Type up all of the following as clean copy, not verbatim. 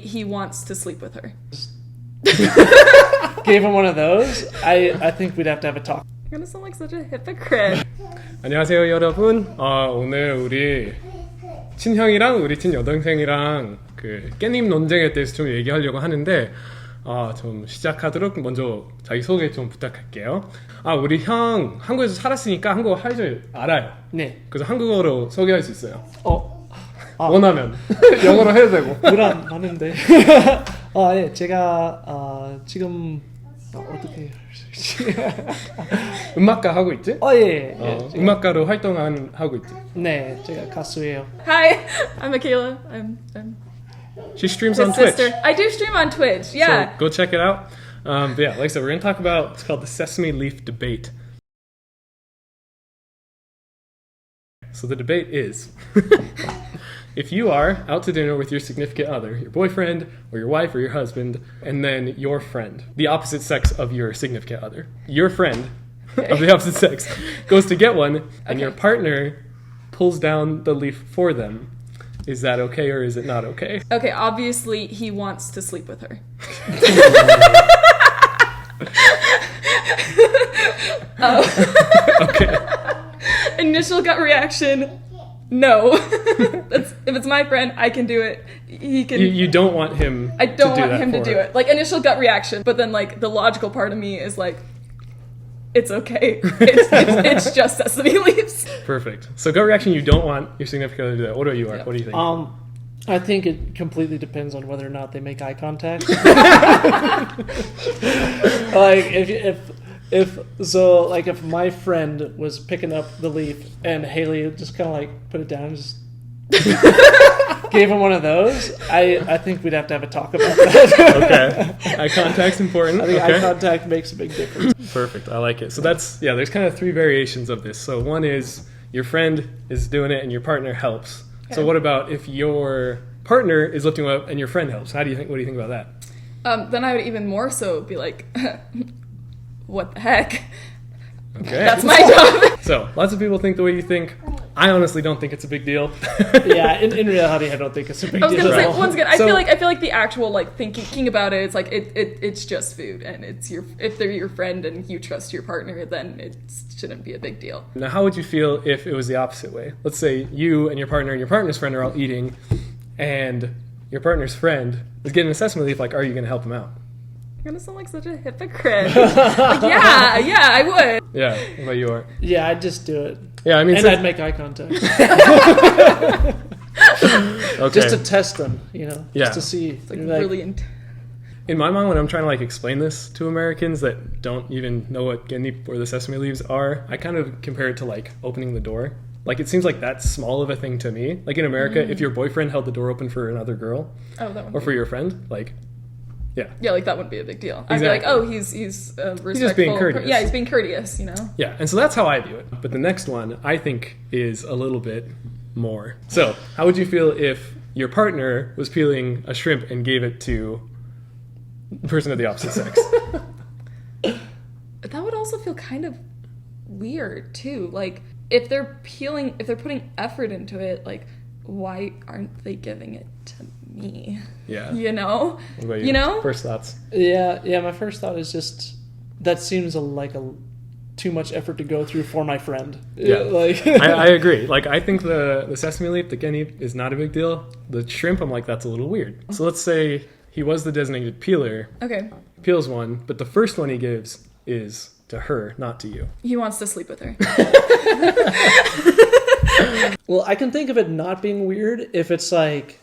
He wants to sleep with her. Gave him one of those, I think we'd have to have a talk. I'm gonna sound like such a hypocrite. 안녕하세요 여러분. 오늘 우리 친형이랑 우리 친여동생이랑 그 깻잎 논쟁에 대해서 좀 얘기하려고 하는데 좀 시작하도록 먼저 자기 소개 좀 부탁할게요. 우리 형 한국에서 살았으니까 한국어 할 줄 알아요. 네. 그래서 한국어로 소개할 수 있어요. 원하면 영어로 해도 되고. 불안하는데. 네, 제가 지금 어떻게 음악가 하고 있지? 예. 음악가로 하고 있지. 네, 제가 가수예요. Hi, I'm Michaela. I'm She streams his on Twitch. sister. I do stream on Twitch. Yeah. So go check it out. But yeah, like I said, we're going to talk about, it's called the sesame leaf debate. So the debate is, if you are out to dinner with your significant other, your boyfriend or your wife or your husband, and then your friend, the opposite sex of your significant other, your friend of the opposite sex goes to get one, and your partner pulls down the leaf for them, is that okay or is it not okay? Okay, obviously he wants to sleep with her. Okay. Initial gut reaction, no. If it's my friend, I can do it. He can. You don't want him I don't to do want that him to for do her. it. Like, initial gut reaction, but then like the logical part of me is like, it's okay. It's just sesame leaves. Perfect. So gut reaction, you don't want your significant other to do that. What do you are? Yeah. What do you think? I think it completely depends on whether or not they make eye contact. Like if my friend was picking up the leaf and Haley just kind of like put it down and just gave him one of those, I think we'd have to have a talk about that. Okay. Eye contact's important. I think okay. eye contact makes a big difference. Perfect. I like it. So there's kind of three variations of this. So one is your friend is doing it and your partner helps. Okay. So what about if your partner is lifting up and your friend helps? What do you think about that? Then I would even more so be like, what the heck? Okay. That's my job. So lots of people think the way you think. I honestly don't think it's a big deal. Yeah, in reality, I don't think it's a big I was deal. gonna say, at all. once again, I feel like the actual like thinking about it, it's like it's just food, and if they're your friend and you trust your partner, then it shouldn't be a big deal. Now, how would you feel if it was the opposite way? Let's say you and your partner's friend are all eating, and your partner's friend is getting a sesame leaf. Like, are you going to help him out? I'm gonna sound like such a hypocrite. Like, yeah, I would. Yeah, what about you are? Yeah, I'd just do it. Yeah, I mean, and I'd make eye contact. Okay. Just to test them, Yeah. just to see. It's like brilliant. In my mind, when I'm trying to like explain this to Americans that don't even know what 깻잎 or the sesame leaves are, I kind of compare it to like opening the door. Like, it seems like that's small of a thing to me. Like in America, if your boyfriend held the door open for another girl, or for your friend, like, yeah, like that wouldn't be a big deal. Exactly. I'd be like, oh, he's respectful. He's just being courteous. Yeah, he's being courteous, Yeah, and so that's how I view it. But the next one, I think, is a little bit more. So, how would you feel if your partner was peeling a shrimp and gave it to the person of the opposite sex? That would also feel kind of weird too. Like, if they're putting effort into it, like, why aren't they giving it to me? Yeah. What about you? First thoughts? Yeah, my first thought is just, that seems like too much effort to go through for my friend. Yeah. Like I agree. Like, I think the sesame leaf, the 깻잎, is not a big deal. The shrimp, I'm like, that's a little weird. So let's say he was the designated peeler. Okay. He peels one, but the first one he gives is to her, not to you. He wants to sleep with her. Well, I can think of it not being weird if it's like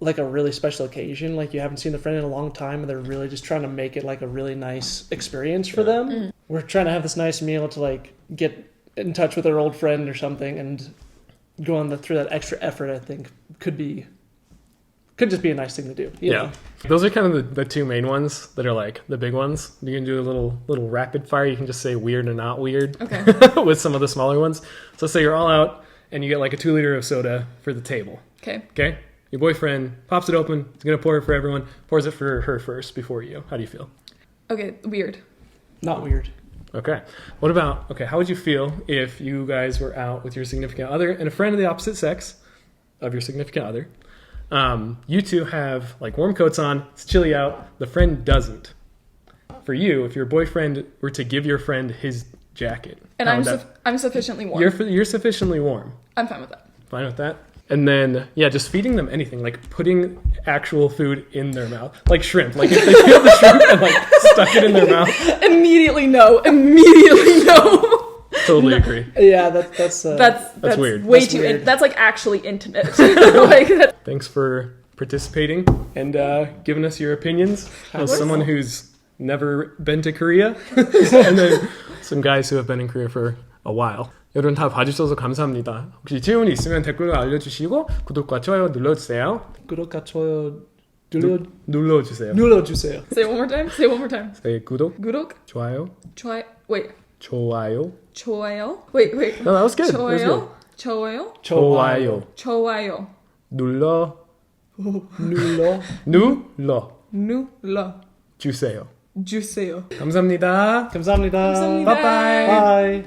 a really special occasion, like you haven't seen the friend in a long time and they're really just trying to make it like a really nice experience for them. Mm. We're trying to have this nice meal to like get in touch with our old friend or something, and going through that extra effort, I think could just be a nice thing to do. You know? Those are kind of the two main ones that are like the big ones. You can do a little rapid fire. You can just say weird or not weird. Okay. With some of the smaller ones. So say you're all out and you get like a 2 liter of soda for the table. Okay. Your boyfriend pops it open. He's going to pour it for everyone. Pours it for her first before you. How do you feel? Okay, weird. Not weird. Okay. How would you feel if you guys were out with your significant other and a friend of the opposite sex of your significant other? You two have like warm coats on, it's chilly out, the friend doesn't. For you, if your boyfriend were to give your friend his jacket. And I'm sufficiently warm. You're sufficiently warm. I'm fine with that. Fine with that? And then, yeah, just feeding them anything, like putting actual food in their mouth. Like shrimp. Like if they peeled the shrimp and like stuck it in their mouth. Immediately no. Immediately no. Totally agree. Yeah, that's weird. Way That's too. weird. That's like actually intimate. Like that. Thanks for participating and giving us your opinions as someone who's never been to Korea. And then some guys who have been in Korea for a while. 여러분 다 봐주셔서 감사합니다. 혹시 질문이 있으면 댓글로 알려주시고 구독과 좋아요 눌러주세요. 구독과 좋아요 눌러주세요. 눌러주세요. Say it one more time. Say it one more time. 네, 구독, 구독. 좋아요, Wait. 좋아요. 좋아요. Wait. No, that was good. That was good. 좋아요. 좋아요. 눌러 주세요. 주세요. 감사합니다. 감사합니다. 감사합니다. 바이바이.